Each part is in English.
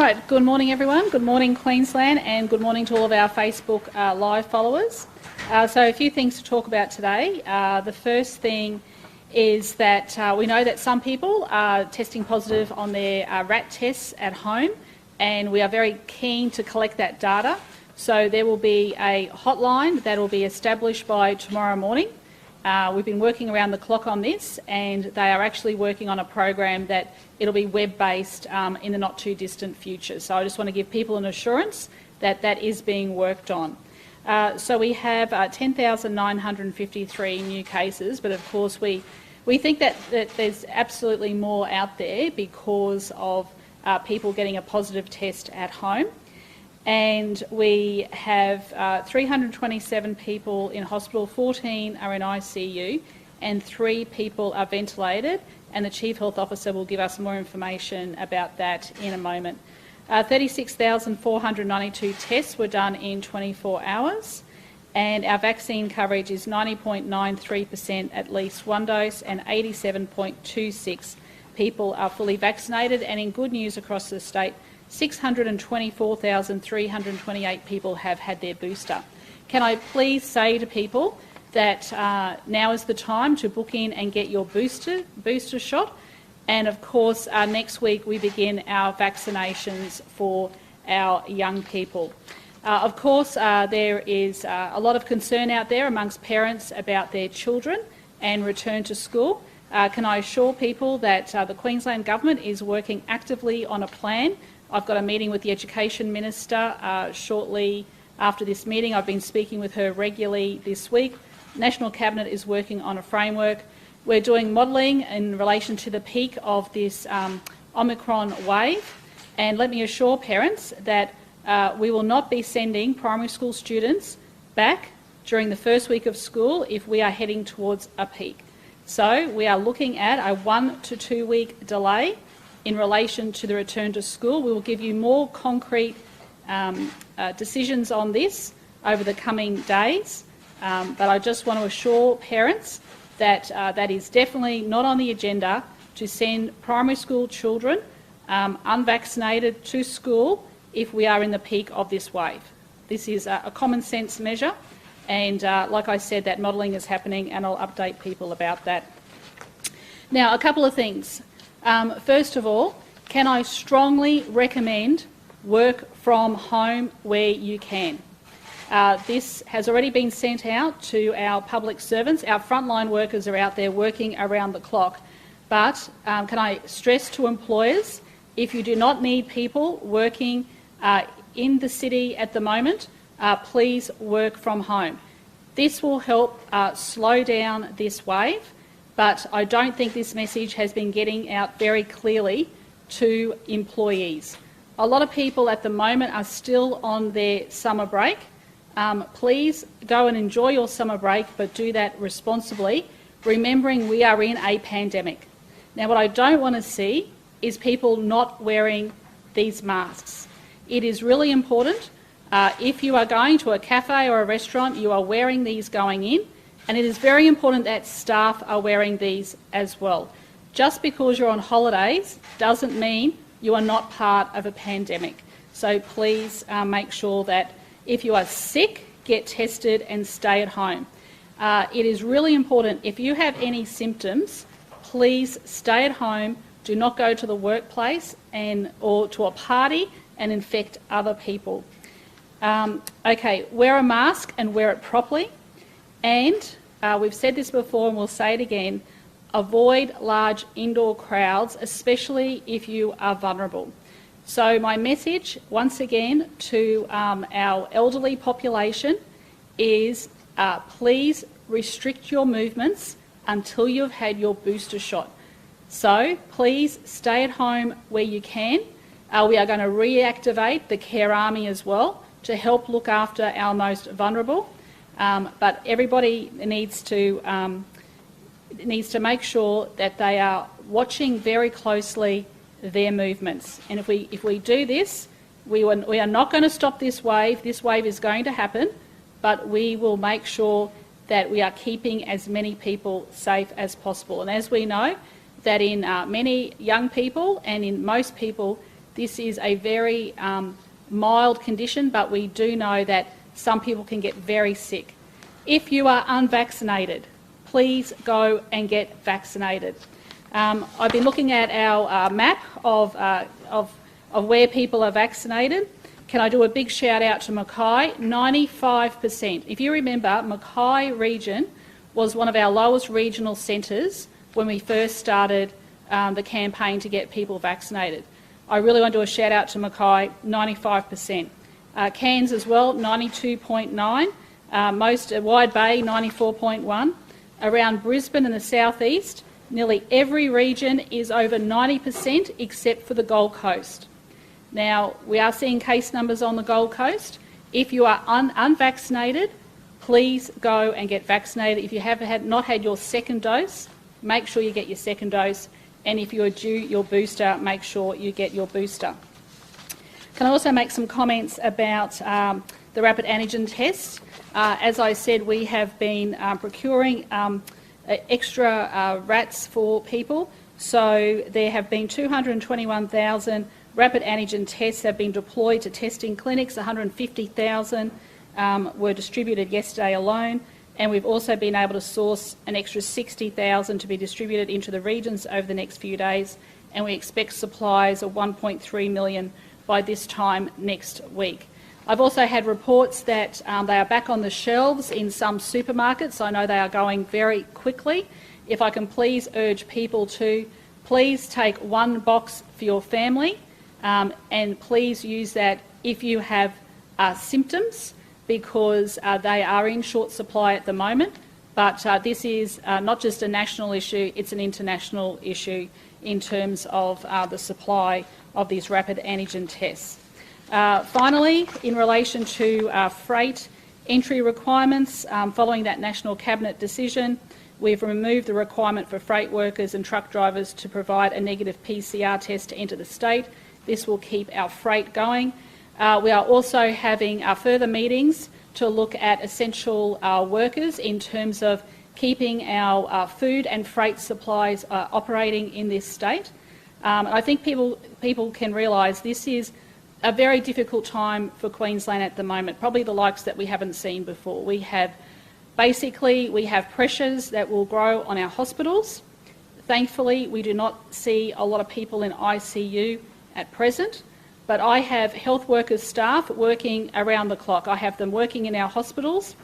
right, good morning everyone, good morning Queensland, and good morning to all of our Facebook live followers. So a few things to talk about today. The first thing is that we know that some people are testing positive on their RAT tests at home, and we are very keen to collect that data. So there will be a hotline that will be established by tomorrow morning. We've been working around the clock on this, and they are actually working on a program that it'll be web-based in the not too distant future. So I just want to give people an assurance that that is being worked on. So we have 10,953 new cases, but of course we think that there's absolutely more out there because of people getting a positive test at home. And we have 327 people in hospital, 14 are in ICU, and 3 people are ventilated, and the Chief Health Officer will give us more information about that in a moment. 36,492 tests were done in 24 hours, and our vaccine coverage is 90.93% at least one dose, and 87.26% people are fully vaccinated. And in good news across the state, 624,328 people have had their booster. Can I please say to people that now is the time to book in and get your booster shot, and of course next week we begin our vaccinations for our young people. Of course there is a lot of concern out there amongst parents about their children and return to school. Can I assure people that the Queensland Government is working actively on a plan. I've got a meeting with the Education Minister shortly after this meeting. I've been speaking with her regularly this week. National Cabinet is working on a framework. We're doing modelling in relation to the peak of this Omicron wave, and let me assure parents that we will not be sending primary school students back during the first week of school if we are heading towards a peak. So we are looking at a 1 to 2 week delay in relation to the return to school. We will give you more concrete decisions on this over the coming days, but I just want to assure parents that that is definitely not on the agenda to send primary school children unvaccinated to school if we are in the peak of this wave. This is a common sense measure, and like I said, that modelling is happening, and I'll update people about that. Now, a couple of things. First of all, can I strongly recommend work from home where you can? This has already been sent out to our public servants. Our frontline workers are out there working around the clock. But can I stress to employers, if you do not need people working in the city at the moment, please work from home. This will help slow down this wave, but I don't think this message has been getting out very clearly to employees. A lot of people at the moment are still on their summer break. Please go and enjoy your summer break, but do that responsibly, remembering we are in a pandemic. Now, what I don't want to see is people not wearing these masks. It is really important. If you are going to a cafe or a restaurant, you are wearing these going in, and it is very important that staff are wearing these as well. Just because you're on holidays doesn't mean you are not part of a pandemic. So please make sure that if you are sick, get tested and stay at home. It is really important, if you have any symptoms, please stay at home. Do not go to the workplace or to a party and infect other people. Okay, wear a mask and wear it properly. And we've said this before and we'll say it again, avoid large indoor crowds, especially if you are vulnerable. So my message, once again, to our elderly population is please restrict your movements until you've had your booster shot. So please stay at home where you can. We are going to reactivate the Care Army as well to help look after our most vulnerable. But everybody needs to make sure that they are watching very closely their movements. And if we do this, we are not going to stop this wave. This wave is going to happen, but we will make sure that we are keeping as many people safe as possible. And as we know, that in many young people and in most people, This is a very mild condition, but we do know that some people can get very sick. If you are unvaccinated, please go and get vaccinated. I've been looking at our map of where people are vaccinated. Can I do a big shout out to Mackay? 95%. If you remember, Mackay region was one of our lowest regional centres when we first started the campaign to get people vaccinated. I really want to do a shout out to Mackay, 95%. Cairns as well, 92.9. Most Wide Bay, 94.1. Around Brisbane and the southeast, nearly every region is over 90% except for the Gold Coast. Now, we are seeing case numbers on the Gold Coast. If you are unvaccinated, please go and get vaccinated. If you have not had your second dose, make sure you get your second dose. And if you are due your booster, make sure you get your booster. Can I also make some comments about the rapid antigen tests? As I said, we have been procuring extra rats for people. So there have been 221,000 rapid antigen tests have been deployed to testing clinics. 150,000 were distributed yesterday alone. And we've also been able to source an extra 60,000 to be distributed into the regions over the next few days. And we expect supplies of 1.3 million by this time next week. I've also had reports that they are back on the shelves in some supermarkets. I know they are going very quickly. If I can please urge people to please take one box for your family and please use that if you have symptoms, because they are in short supply at the moment. But this is not just a national issue, it's an international issue in terms of the supply of these rapid antigen tests. Finally, in relation to freight entry requirements, following that National Cabinet decision, we've removed the requirement for freight workers and truck drivers to provide a negative PCR test to enter the state. This will keep our freight going. We are also having further meetings to look at essential workers in terms of keeping our food and freight supplies operating in this state. I think people can realise this is a very difficult time for Queensland at the moment, probably the likes that we haven't seen before. We have pressures that will grow on our hospitals. Thankfully, we do not see a lot of people in ICU at present. But I have health workers staff working around the clock. I have them working in our hospitals,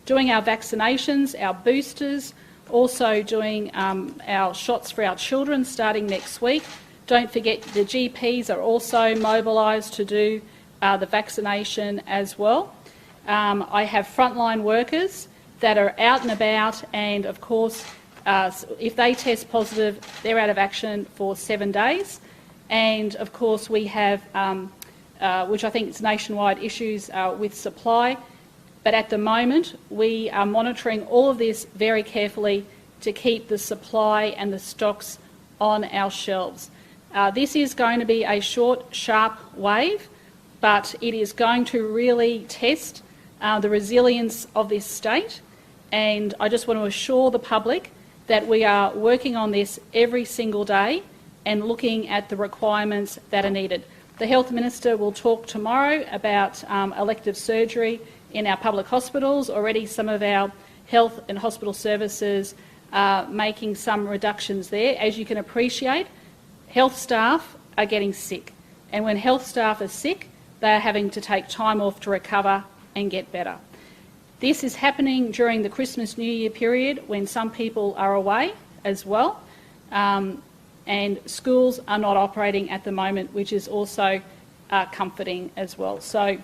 doing our vaccinations, our boosters, also doing our shots for our children starting next week. Don't forget the GPs are also mobilised to do the vaccination as well. I have frontline workers that are out and about, and of course, if they test positive, they're out of action for 7 days. And of course we have, which I think is nationwide, issues with supply. But at the moment we are monitoring all of this very carefully to keep the supply and the stocks on our shelves. This is going to be a short, sharp wave, but it is going to really test the resilience of this state. And I just want to assure the public that we are working on this every single day and looking at the requirements that are needed. The Health Minister will talk tomorrow about elective surgery in our public hospitals. Already some of our health and hospital services are making some reductions there. As you can appreciate, health staff are getting sick. And when health staff are sick, they are having to take time off to recover and get better. This is happening during the Christmas New Year period when some people are away as well. And schools are not operating at the moment, which is also comforting as well. So I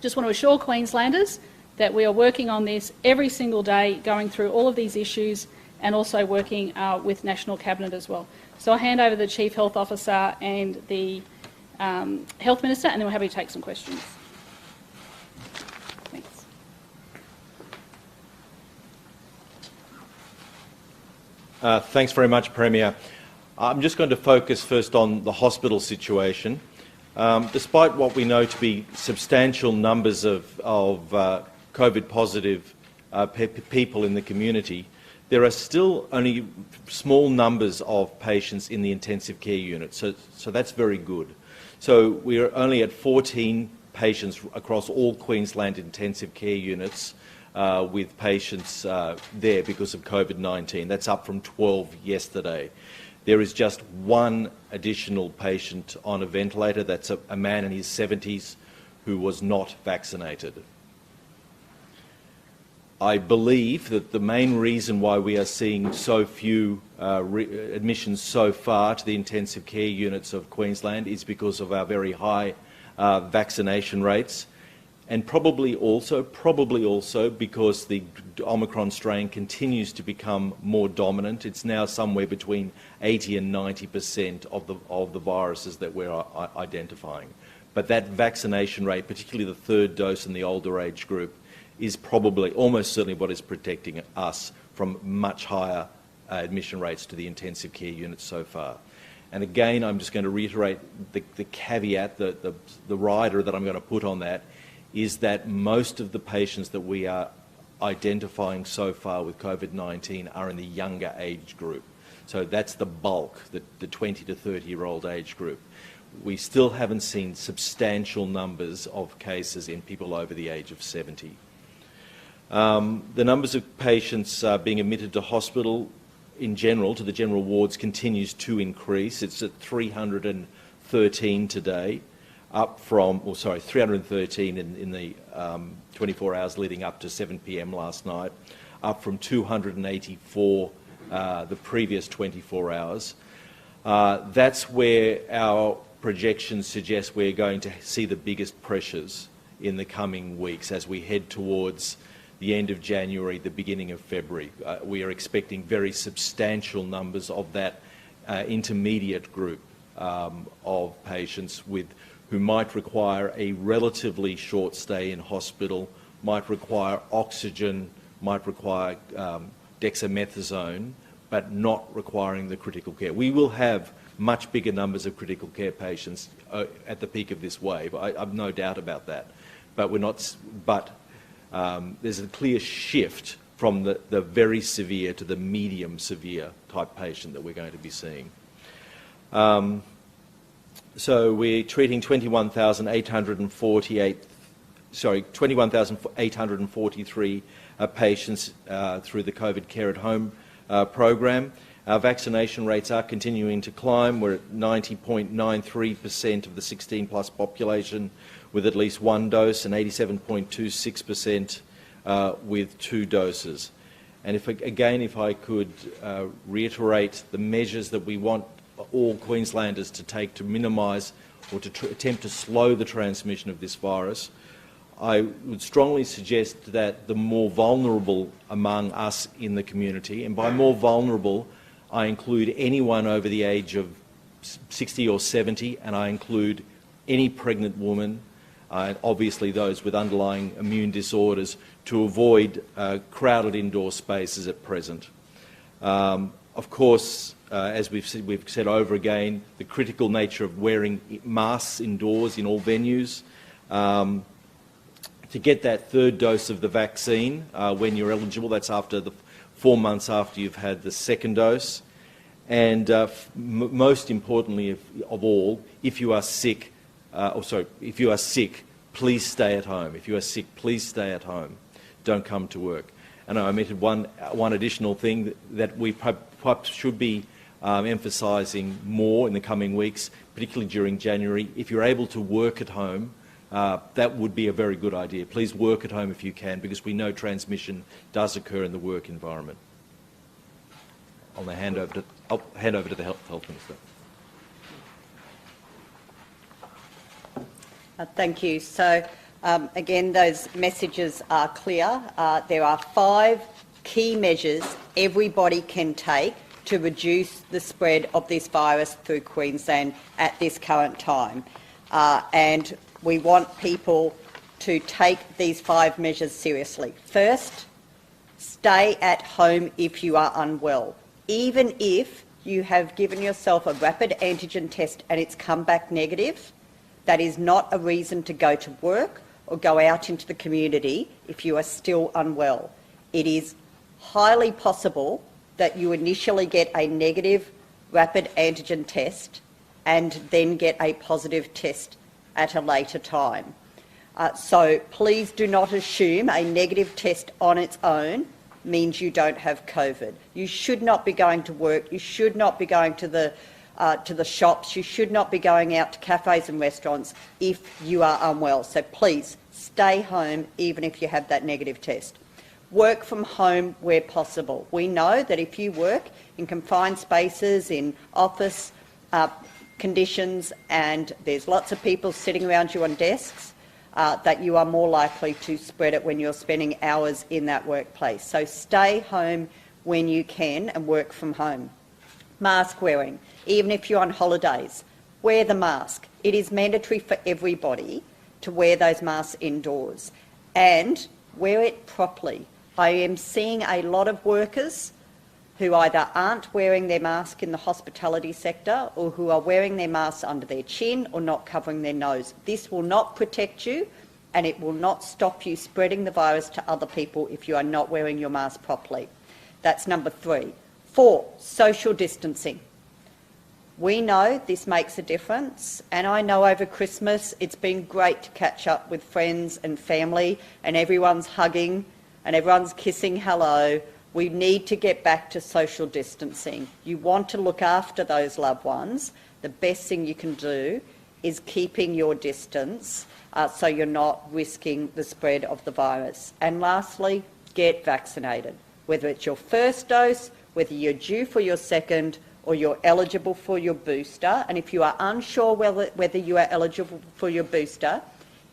just want to assure Queenslanders that we are working on this every single day, going through all of these issues and also working with National Cabinet as well. So I'll hand over to the Chief Health Officer and the Health Minister, and then we're happy to take some questions. Thanks. Thanks very much, Premier. I'm just going to focus first on the hospital situation. Despite what we know to be substantial numbers of COVID-positive people in the community, there are still only small numbers of patients in the intensive care unit, so that's very good. So we're only at 14 patients across all Queensland intensive care units with patients there because of COVID-19. That's up from 12 yesterday. There is just one additional patient on a ventilator. That's a man in his 70s who was not vaccinated. I believe that the main reason why we are seeing so few admissions so far to the intensive care units of Queensland is because of our very high vaccination rates, and probably also because the Omicron strain continues to become more dominant. It's now somewhere between 80 and 90% of the viruses that we're identifying. But that vaccination rate, particularly the third dose in the older age group, is probably almost certainly what is protecting us from much higher admission rates to the intensive care units so far. And again, I'm just going to reiterate the caveat, the rider that I'm going to put on that, is that most of the patients that we are identifying so far with COVID-19 are in the younger age group. So that's the bulk, the 20 to 30-year-old age group. We still haven't seen substantial numbers of cases in people over the age of 70. The numbers of patients being admitted to hospital in general, to the general wards, continues to increase. It's at 313 today, up from, 313 in the 24 hours leading up to 7 p.m. last night, up from 284 the previous 24 hours. That's where our projections suggest we're going to see the biggest pressures in the coming weeks as we head towards the end of January, the beginning of February. We are expecting very substantial numbers of that intermediate group of patients who might require a relatively short stay in hospital, might require oxygen, might require dexamethasone, but not requiring the critical care. We will have much bigger numbers of critical care patients at the peak of this wave. I've no doubt about that. But there's a clear shift from the very severe to the medium severe type patient that we're going to be seeing. So we're treating 21,843 patients through the COVID Care at Home program. Our vaccination rates are continuing to climb. We're at 90.93% of the 16-plus population with at least one dose and 87.26% with two doses. And if I could reiterate the measures that we want all Queenslanders to take to minimise or to attempt to slow the transmission of this virus, I would strongly suggest that the more vulnerable among us in the community, and by more vulnerable I include anyone over the age of 60 or 70, and I include any pregnant woman, and obviously those with underlying immune disorders, to avoid crowded indoor spaces at present. Of course, as we've said over again, the critical nature of wearing masks indoors in all venues. To get that third dose of the vaccine when you're eligible, that's after 4 months after you've had the second dose. And most importantly of all, if you are sick, please stay at home. If you are sick, please stay at home. Don't come to work. And I omitted one additional thing that we perhaps should be emphasising more in the coming weeks, particularly during January. If you're able to work at home, that would be a very good idea. Please work at home if you can, because we know transmission does occur in the work environment. I'll hand over to the Health Minister. Thank you. So, again, those messages are clear. There are 5 key measures everybody can take to reduce the spread of this virus through Queensland at this current time. And we want people to take these 5 measures seriously. First, stay at home if you are unwell. Even if you have given yourself a rapid antigen test and it's come back negative, that is not a reason to go to work or go out into the community if you are still unwell. It is highly possible that you initially get a negative rapid antigen test and then get a positive test at a later time. So please do not assume a negative test on its own means you don't have COVID. You should not be going to work. You should not be going to the shops. You should not be going out to cafes and restaurants if you are unwell. So please stay home even if you have that negative test. Work from home where possible. We know that if you work in confined spaces, in office conditions, and there's lots of people sitting around you on desks, that you are more likely to spread it when you're spending hours in that workplace. So stay home when you can and work from home. Mask wearing. Even if you're on holidays, wear the mask. It is mandatory for everybody to wear those masks indoors, and wear it properly. I am seeing a lot of workers who either aren't wearing their mask in the hospitality sector or who are wearing their masks under their chin or not covering their nose. This will not protect you, and it will not stop you spreading the virus to other people if you are not wearing your mask properly. That's number 3. 4, social distancing. We know this makes a difference, and I know over Christmas it's been great to catch up with friends and family, and everyone's hugging and everyone's kissing hello. We need to get back to social distancing. You want to look after those loved ones. The best thing you can do is keeping your distance so you're not risking the spread of the virus. And lastly, get vaccinated. Whether it's your first dose, whether you're due for your second, or you're eligible for your booster. And if you are unsure whether you are eligible for your booster,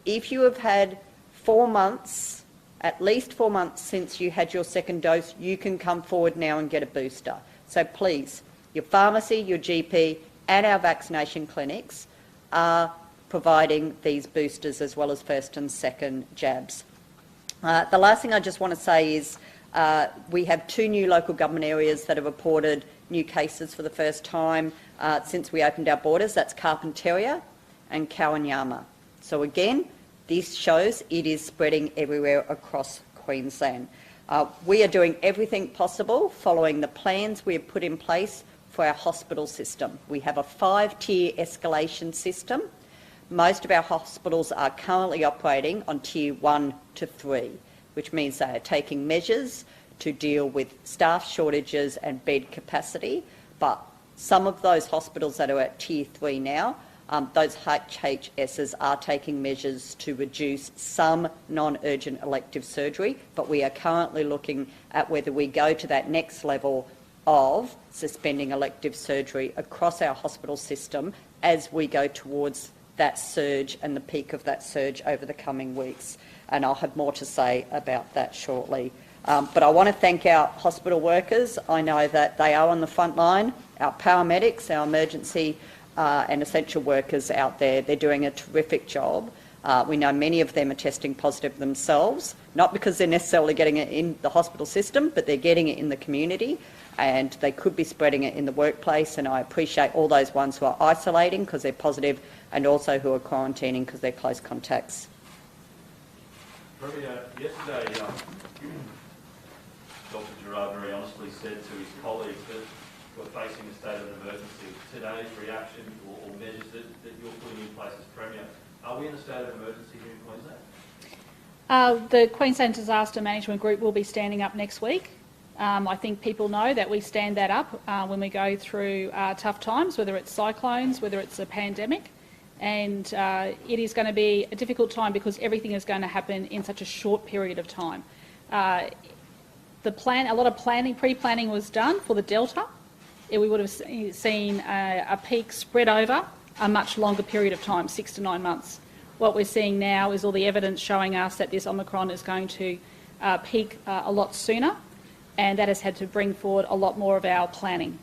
if you have had 4 months, at least 4 months since you had your second dose, you can come forward now and get a booster. So please, your pharmacy, your GP and our vaccination clinics are providing these boosters as well as first and second jabs. The last thing I just want to say is we have 2 new local government areas that have reported new cases for the first time since we opened our borders. That's Carpentaria and Kawanyama. So again, this shows it is spreading everywhere across Queensland. We are doing everything possible following the plans we have put in place for our hospital system. We have a 5-tier escalation system. Most of our hospitals are currently operating on tier 1 to 3, which means they are taking measures to deal with staff shortages and bed capacity. But some of those hospitals that are at tier 3 now, those HHSs are taking measures to reduce some non-urgent elective surgery, but we are currently looking at whether we go to that next level of suspending elective surgery across our hospital system as we go towards that surge and the peak of that surge over the coming weeks. And I'll have more to say about that shortly. But I want to thank our hospital workers. I know that they are on the front line, our paramedics, our emergency and essential workers out there. They're doing a terrific job. We know many of them are testing positive themselves, not because they're necessarily getting it in the hospital system, but they're getting it in the community, and they could be spreading it in the workplace. And I appreciate all those ones who are isolating because they're positive and also who are quarantining because they're close contacts. Premier, yesterday, Dr. Gerard very honestly said to his colleagues that we're facing a state of emergency. Today's reaction or measures that you're putting in place as Premier, are we in a state of emergency here in Queensland? The Queensland Disaster Management Group will be standing up next week. I think people know that we stand that up when we go through tough times, whether it's cyclones, whether it's a pandemic. And it is going to be a difficult time because everything is going to happen in such a short period of time. A lot of pre-planning was done for the Delta. We would have seen a peak spread over a much longer period of time, 6 to 9 months. What we're seeing now is all the evidence showing us that this Omicron is going to peak a lot sooner, and that has had to bring forward a lot more of our planning.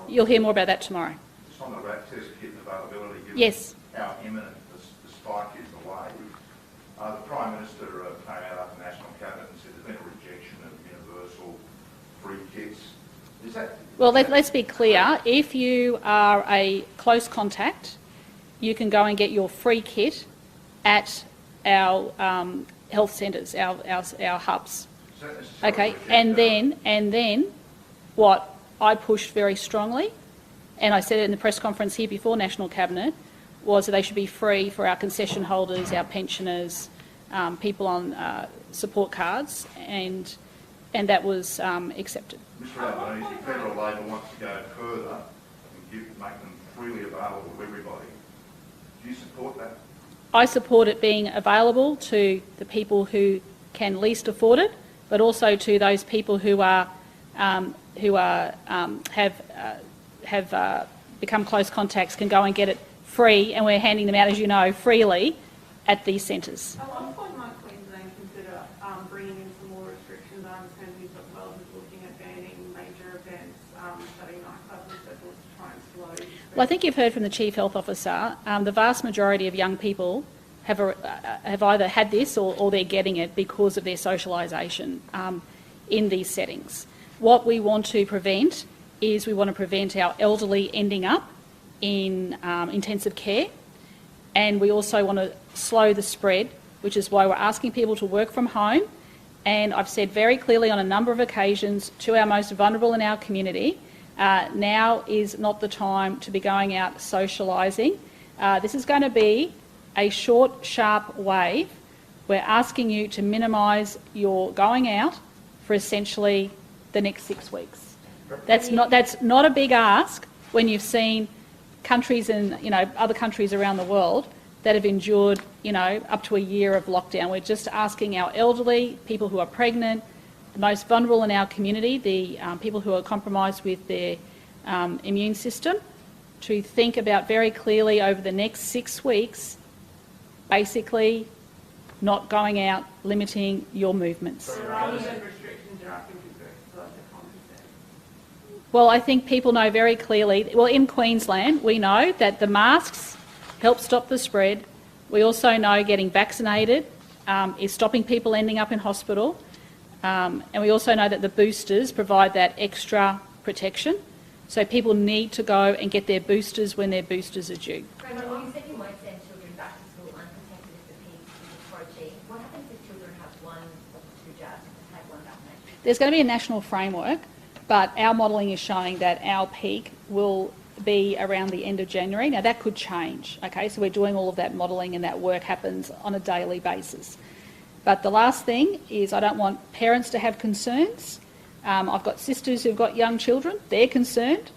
You'll hear more about that tomorrow. Just on the RAT test kit availability, given yes. how imminent the spike is away, the Prime Minister came out up the National Cabinet and said there's been a rejection of universal free kits. Is that... Well, let's be clear. If you are a close contact, you can go and get your free kit at our health centres, our hubs. Okay, and then what I pushed very strongly, and I said it in the press conference here before National Cabinet, was that they should be free for our concession holders, our pensioners, people on support cards, and that was accepted. Mr Albanese, if Federal Labor wants to go further and make them freely available to everybody, do you support that? I support it being available to the people who can least afford it, but also to those people who have become close contacts can go and get it free, and we're handing them out, as you know, freely at these centres. At one point might Queensland consider bringing in some more restrictions? I understand New South Wales is looking at banning major events, shutting nightclubs and so forth to try and slow. Well, I think you've heard from the Chief Health Officer, the vast majority of young people have either had this or they're getting it because of their socialisation in these settings. What we want to prevent is we want to prevent our elderly ending up in intensive care, and we also want to slow the spread, which is why we're asking people to work from home. And I've said very clearly on a number of occasions to our most vulnerable in our community, now is not the time to be going out socialising. This is going to be a short, sharp wave. We're asking you to minimise your going out for essentially the next 6 weeks. That's not a big ask when you've seen countries and other countries around the world that have endured up to a year of lockdown. We're just asking our elderly, people who are pregnant, the most vulnerable in our community, the people who are compromised with their immune system, to think about very clearly over the next 6 weeks, basically not going out, limiting your movements. Rather than restrictions, you're asking people to exercise their common sense. Well, I think people know very clearly, well, in Queensland, we know that the masks help stop the spread. We also know getting vaccinated is stopping people ending up in hospital. And we also know that the boosters provide that extra protection. So people need to go and get their boosters when their boosters are due. You said you won't send children back to school unprotected if the peak is approaching. What happens if children have one or two jabs and have one vaccination? There's going to be a national framework, but our modelling is showing that our peak will be around the end of January. Now, that could change, okay? So we're doing all of that modelling, and that work happens on a daily basis. But the last thing is I don't want parents to have concerns. I've got sisters who've got young children. They're concerned,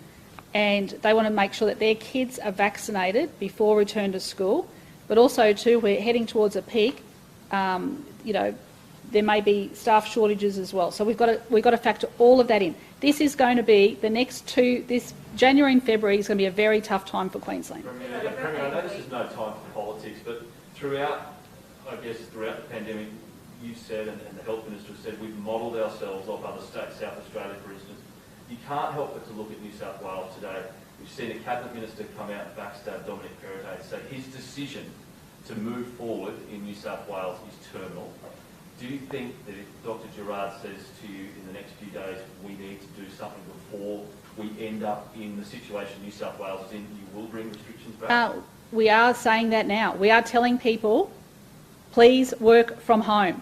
and they want to make sure that their kids are vaccinated before return to school. But also, too, we're heading towards a peak. There may be staff shortages as well. So we've got to factor all of that in. This is going to be this January and February is going to be a very tough time for Queensland. Premier, I know this is no time for politics, but throughout the pandemic, you've said, and the Health Minister has said, we've modelled ourselves off other states, South Australia, for instance. You can't help but to look at New South Wales today. We've seen a Cabinet Minister come out and backstab Dominic Perrottet and say his decision to move forward in New South Wales is terminal. Do you think that if Dr Gerard says to you in the next few days, we need to do something before we end up in the situation New South Wales is in, you will bring restrictions back? We are saying that now. We are telling people, please work from home.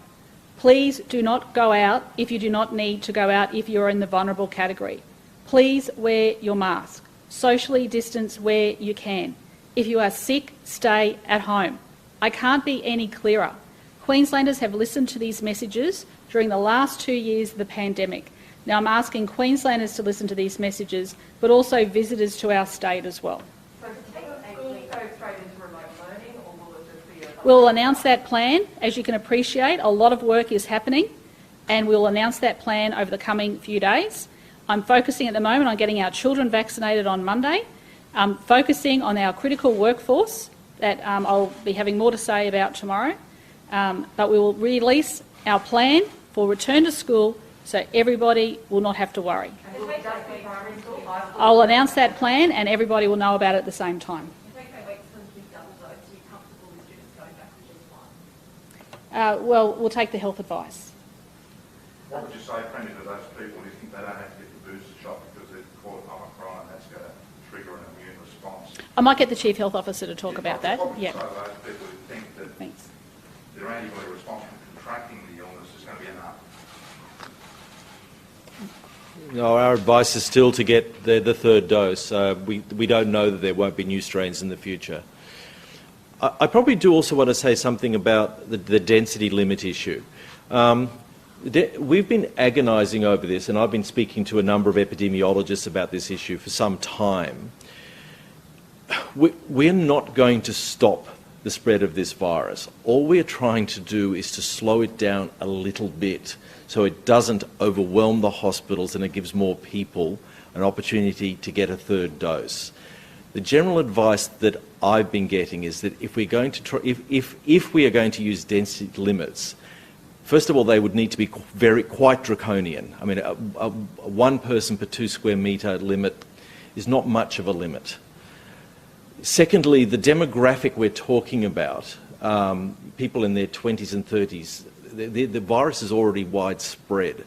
Please do not go out if you do not need to go out if you're in the vulnerable category. Please wear your mask. Socially distance where you can. If you are sick, stay at home. I can't be any clearer. Queenslanders have listened to these messages during the last 2 years of the pandemic. Now I'm asking Queenslanders to listen to these messages, but also visitors to our state as well. So does schools go straight into remote learning, or will it just be a... We'll announce that plan. As you can appreciate, a lot of work is happening, and we'll announce that plan over the coming few days. I'm focusing at the moment on getting our children vaccinated on Monday. I'm focusing on our critical workforce that I'll be having more to say about tomorrow. But we will release our plan for return to school so everybody will not have to worry. I'll announce that plan and everybody will know about it at the same time. Well, we'll take the health advice. What would you say, Premier, to those people who think they don't have to get the booster shot because they've caught Omicron and that's going to trigger an immune response? I might get the Chief Health Officer to talk about that. What would you Yeah. say to those people who think that Thanks. their antibody response to contracting the illness is going to be enough? No, our advice is still to get the third dose. We don't know that there won't be new strains in the future. I probably do also want to say something about the density limit issue. We've been agonising over this, and I've been speaking to a number of epidemiologists about this issue for some time. We're not going to stop the spread of this virus. All we're trying to do is to slow it down a little bit so it doesn't overwhelm the hospitals and it gives more people an opportunity to get a third dose. The general advice that I've been getting is that if we're going to if we are going to use density limits, first of all, they would need to be quite draconian. I mean, a 1 person per 2 square metre limit is not much of a limit. Secondly, the demographic we're talking about, people in their 20s and 30s, the virus is already widespread.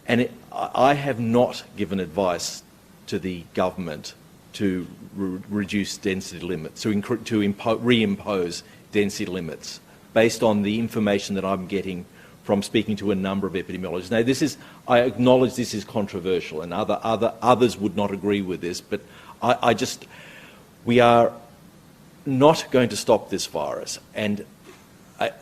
And I have not given advice to the government to reduce density limits, to reimpose density limits, based on the information that I'm getting from speaking to a number of epidemiologists. Now, I acknowledge this is controversial, and others would not agree with this, but we are not going to stop this virus, and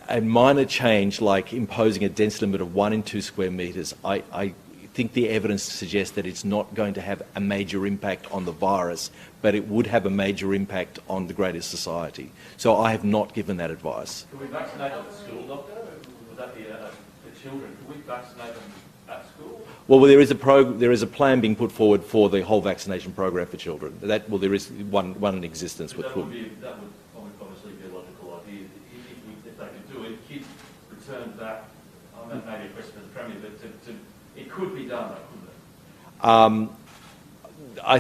a minor change like imposing a density limit of 1 in 2 square metres, I think the evidence suggests that it's not going to have a major impact on the virus, but it would have a major impact on the greater society. So I have not given that advice. Can we vaccinate at the school, Doctor? Would that be for children? Can we vaccinate them at school? Well, there is a plan being put forward for the whole vaccination program for children. There is one in existence. That would obviously be a logical idea. If they could do it, kids return back. That may be a question for the Premier, but it could be done, though, couldn't it? I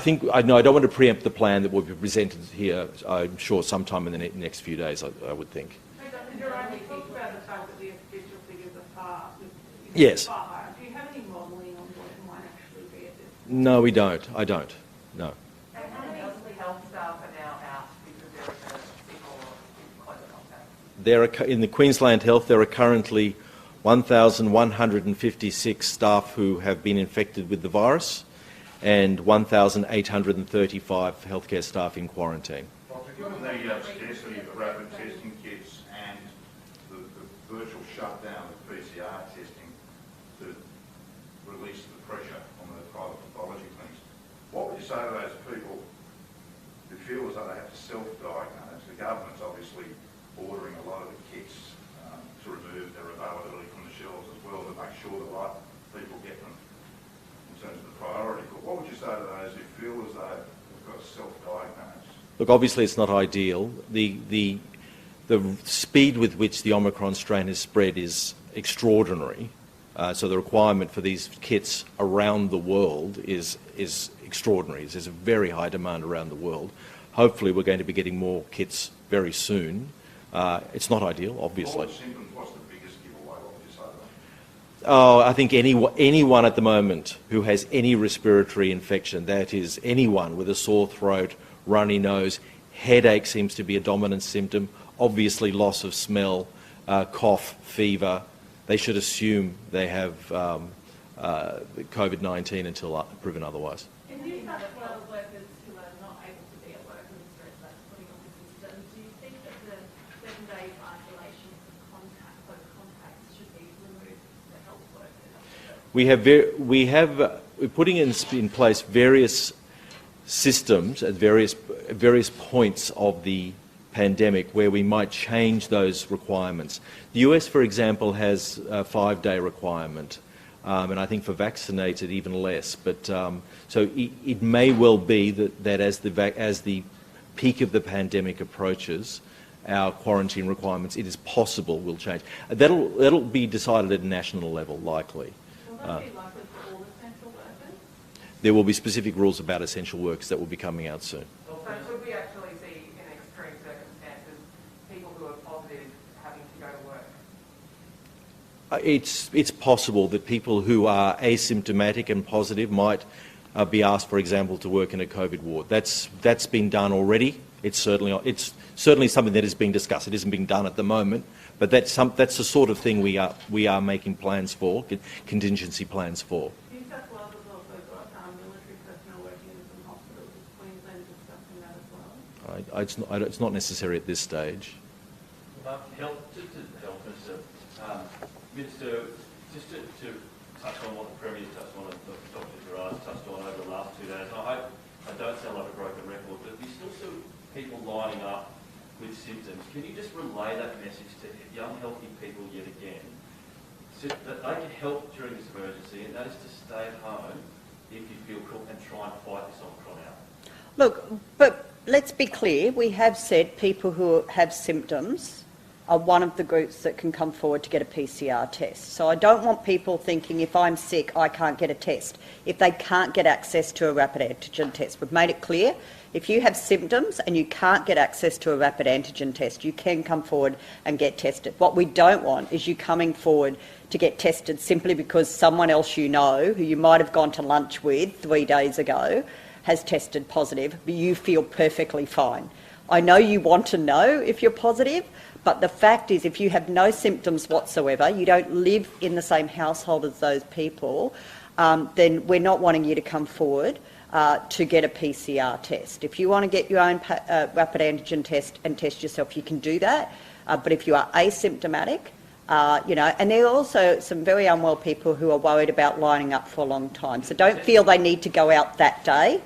don't want to preempt the plan that will be presented here, I'm sure, sometime in the next few days, I would think. You're only talking about the fact that the official figures are far. Yes. Far higher. Do you have any modelling on what it might actually be at this point? No, we don't. I don't. No. And how many health staff are now out because they're sick or in close contact? In the Queensland Health, there are currently 1,156 staff who have been infected with the virus and 1,835 healthcare staff in quarantine. Doctor, given the scarcity of the rapid testing kits and the virtual shutdown of PCR testing to release the pressure on the private pathology clinics, what would you say to those people who feel as though they have to self-diagnose? The government's obviously ordering a lot of the kits to remove their availability from the shelves as well, to make sure the right people get them in terms of the priority. But what would you say to those who feel as though they've got to self-diagnose? Look, obviously it's not ideal. The speed with which the Omicron strain has spread is extraordinary. So the requirement for these kits around the world is extraordinary. There's a very high demand around the world. Hopefully we're going to be getting more kits very soon. It's not ideal, obviously. What's the biggest giveaway? What would you say to them? Oh, I think anyone at the moment who has any respiratory infection, that is anyone with a sore throat, runny nose, headache seems to be a dominant symptom, obviously loss of smell, cough, fever, they should assume they have COVID-19 until proven otherwise. In New South Wales, workers who are not able to be at work and the stress that's putting on the system, do you think that the 7 days isolation from close contacts should be removed for health workers? We're putting in place various systems at various points of the pandemic where we might change those requirements. The US, for example, has a 5-day requirement, and I think for vaccinated even less. But so it may well be that as the peak of the pandemic approaches, our quarantine requirements, it is possible, will change. That'll be decided at a national level, likely. Will that be likely for all essential workers? There will be specific rules about essential workers that will be coming out soon. So could we actually see, in extreme circumstances, people who are positive having to go to work? It's possible that people who are asymptomatic and positive might be asked, for example, to work in a COVID ward. That's been done already. It's certainly something that is being discussed. It isn't being done at the moment, but that's the sort of thing we are making plans for, contingency plans for. New South Wales has also got It's not necessary at this stage. Health, Minister, Minister, just to touch on what the Premier touched on and Dr. Gerard's touched on over the last 2 days, and I hope I don't sound like a broken record, but you still see people lining up with symptoms. Can you just relay that message to young, healthy people yet again, so that they can help during this emergency, and that is to stay at home if you feel cool and try and fight this Omicron out? Look, but let's be clear, we have said people who have symptoms are one of the groups that can come forward to get a PCR test. So I don't want people thinking if I'm sick, I can't get a test. If they can't get access to a rapid antigen test, we've made it clear, if you have symptoms and you can't get access to a rapid antigen test, you can come forward and get tested. What we don't want is you coming forward to get tested simply because someone else you know, who you might have gone to lunch with 3 days ago, has tested positive, but you feel perfectly fine. I know you want to know if you're positive, but the fact is if you have no symptoms whatsoever, you don't live in the same household as those people, then we're not wanting you to come forward to get a PCR test. If you want to get your own rapid antigen test and test yourself, you can do that. But if you are asymptomatic, and there are also some very unwell people who are worried about lining up for a long time. So don't feel they need to go out that day.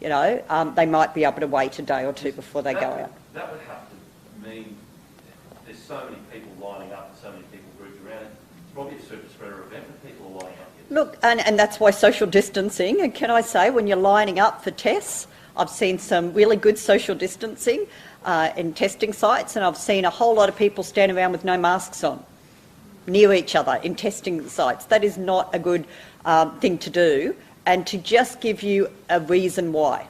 They might be able to wait a day or two before they go out. That would have to mean there's so many people lining up and so many people grouped around it. It's probably a super spreader event when people are lining up. Look, and that's why social distancing, and can I say, when you're lining up for tests, I've seen some really good social distancing in testing sites, and I've seen a whole lot of people stand around with no masks on, near each other in testing sites. That is not a good thing to do. And to just give you a reason why,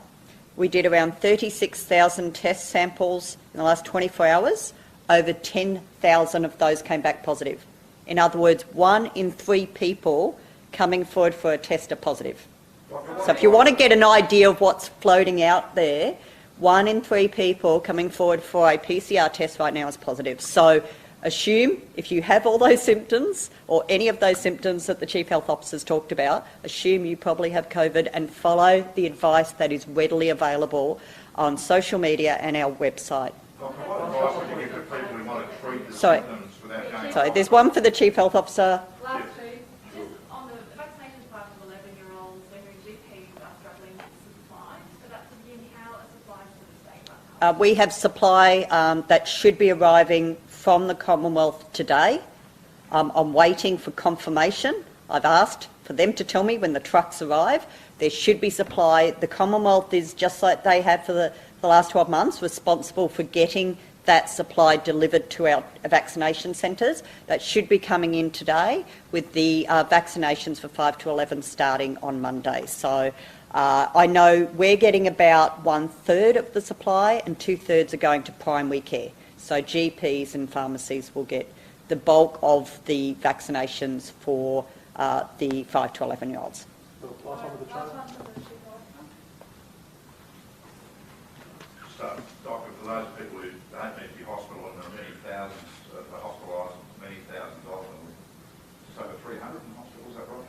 we did around 36,000 test samples in the last 24 hours. Over 10,000 of those came back positive. In other words, 1 in 3 people coming forward for a test are positive. So if you want to get an idea of what's floating out there, 1 in 3 people coming forward for a PCR test right now is positive. So assume if you have all those symptoms or any of those symptoms that the Chief Health Officer's talked about, assume you probably have COVID and follow the advice that is readily available on social media and our website. What advice would you give to people who want to treat the symptoms without going? Sorry, there's one for the Chief Health Officer. Last two, just on the vaccination 5 to 11-year-olds, when your GPs are struggling with supply, so that's again how a supply to the state right now. We have supply that should be arriving from the Commonwealth today. I'm waiting for confirmation. I've asked for them to tell me when the trucks arrive. There should be supply. The Commonwealth is, just like they have for the last 12 months, responsible for getting that supply delivered to our vaccination centres. That should be coming in today, with the vaccinations for 5 to 11 starting on Monday. So I know we're getting about 1/3 of the supply and 2/3 are going to primary care. So GPs and pharmacies will get the bulk of the vaccinations for the 5 to 11-year-olds. So, Doctor, for those people who don't need to be hospital, and there are many thousands hospitalised, many thousands of them, just over 300 in hospital, is that right?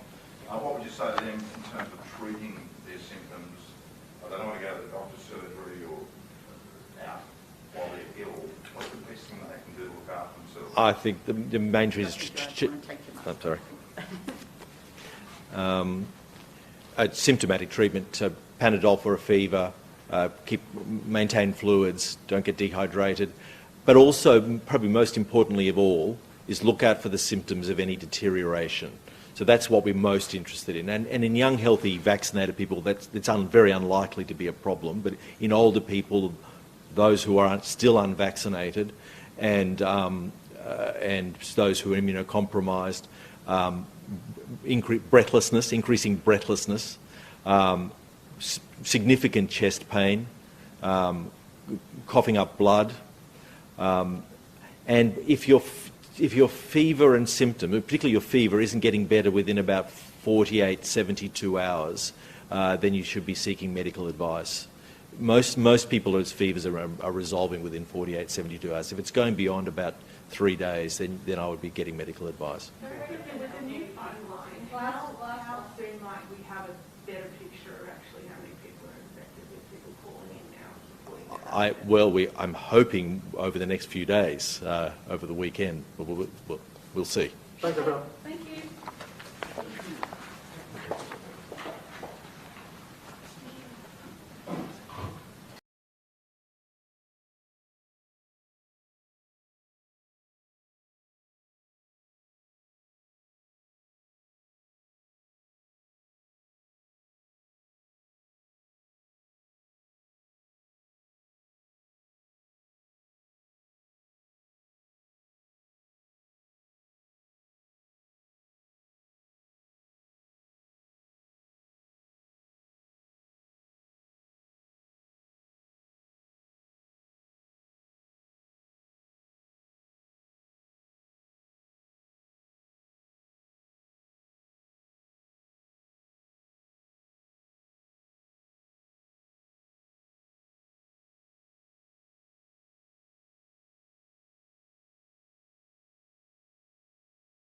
What would you say to them in terms of treating their symptoms? They don't want to go to the doctor's surgery or out while they're ill. What's the best thing they can do to look after themselves? I think the main reason is... symptomatic treatment, so Panadol for a fever, maintain fluids, don't get dehydrated. But also, probably most importantly of all, is look out for the symptoms of any deterioration. So that's what we're most interested in. And in young, healthy, vaccinated people, it's very unlikely to be a problem. But in older people, those who are still unvaccinated, and those who are immunocompromised, increasing breathlessness, significant chest pain, coughing up blood, and if your fever and symptom, particularly your fever, isn't getting better within about 48, 72 hours, then you should be seeking medical advice. Most people's fevers are resolving within 48, 72 hours. If it's going beyond about 3 days, then I would be getting medical advice. With the new timeline, how soon might we have a better picture of actually how many people are infected with people calling in now? I'm hoping over the next few days, over the weekend, but we'll see. Thank you, Bill.